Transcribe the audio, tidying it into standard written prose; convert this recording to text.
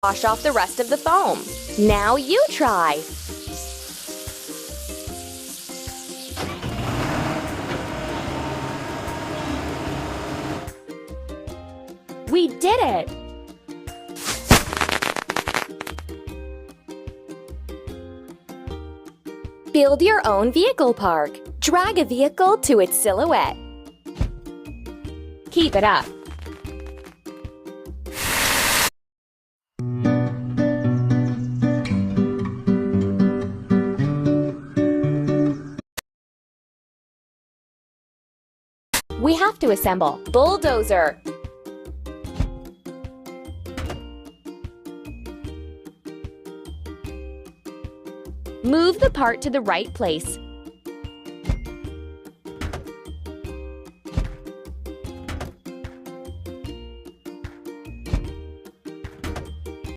Wash off the rest of the foam. Now you try. We did it! Build your own vehicle park. Drag a vehicle to its silhouette. Keep it up. We have to assemble Bulldozer. Move the part to the right place.